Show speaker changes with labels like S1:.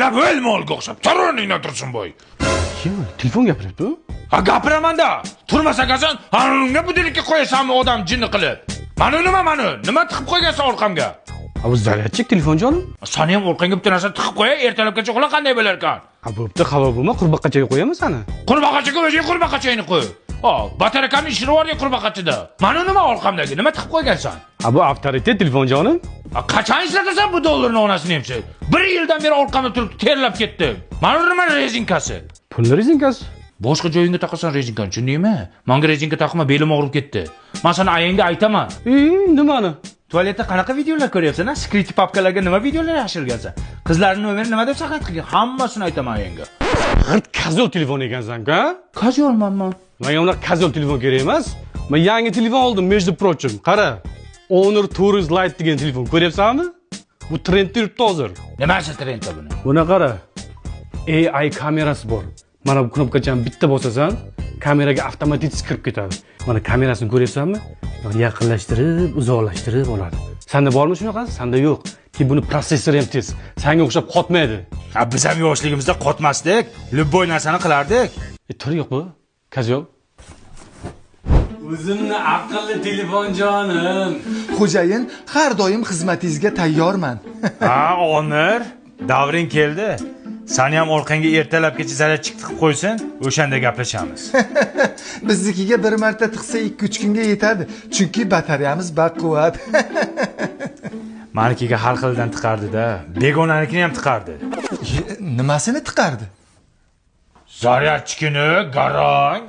S1: lab o'lmolga o'xshab. Tur o'rningdan tursin bo'y.
S2: Kim? Telefon gapiryapti u?
S1: Ha gapiraman-da. Turmasa qasan, hanunga budillikka qo'yasanmi odam jinni qilib? Nima tiqib qo'ygansan orqamga?
S2: Ha bu zaryadchik telefon jonim.
S1: Sani ham orqangga bitta narsa tiqib qo'ya, ertalabgacha uxla qanday bo'lar ekan?
S2: Ha bo'pti, xabar bo'lma, qurbaqachaga qo'yaman seni.
S1: Qurbaqachaga o'zing qurbaqachangni qo'y. Ha, batarakam ishri bor ya qurbaqachida. Mana nima orqamdagi? Nima tiqib qo'ygansan?
S2: Ha bu avtoritet telefon jonim.
S1: Qachon ishlatasan bu dollarni onasini hamsa? 1 yildan beri orqamda turib terlab ketdi. Mana nima rezinkasi?
S2: Pulni rezinkasi.
S1: Boshqa joyingga taqasan rezinkani, tushundingmi? Menga rezinka taqma, belim og'rib ketdi. Men sana ayangga aytaman.
S2: Nimani?
S1: Tualetda qanaqa videolar ko'ryapsan? Secret papkalarga nima videolar yashirgansan? Qizlarning nomerini nima deb saqlab qilgan? Hammasini aytaman ayangga.
S2: G'irt kazol telefon ekansan-ku, ha?
S1: Kazolman.
S2: Menga unaqa kazol telefon kerak emas. Men yangi telefon oldim, между прочим. Qara. Honor Tourist Lite degan telefon ko'ryapsanmi? Bu trendda yuribdi hozir.
S1: Nimasi trendda buni?
S2: Buni qara. AI kamerasi bor. Mana bu knopkachani bitta bosasan, kameraga avtomatik kirib ketadi. Mana kamerasini ko'ryapsanmi? Yaqinlashtirib, uzoqlashtirib oladi. Senda bormi shunaqasi? Senda yo'q. Ki buni protsessori ham tez. Senga o'xshab qotmaydi.
S1: Ha, biz ham yoshligimizda qotmasdik. Любой narsani qilardik.
S2: Tur yo'q bu. Kazol. O'zimni aqlli telefon jonim.
S3: Xo'jayin, har doim xizmatingizga tayyorman.
S1: Ha, Onir, davring keldi. Seni ham orqangga ertalabgacha zaryadchik tiqib qo'ysin, o'shanda gaplashamiz.
S3: Biznikiga bir marta tiqsa 2-3 kunga yetadi, chunki batareyamiz baquvvat.
S1: Manikiga har xildan tiqardi-da, begonanikini ham tiqardi.
S3: Nimasini tiqardi?
S1: Zaryadchikini garang.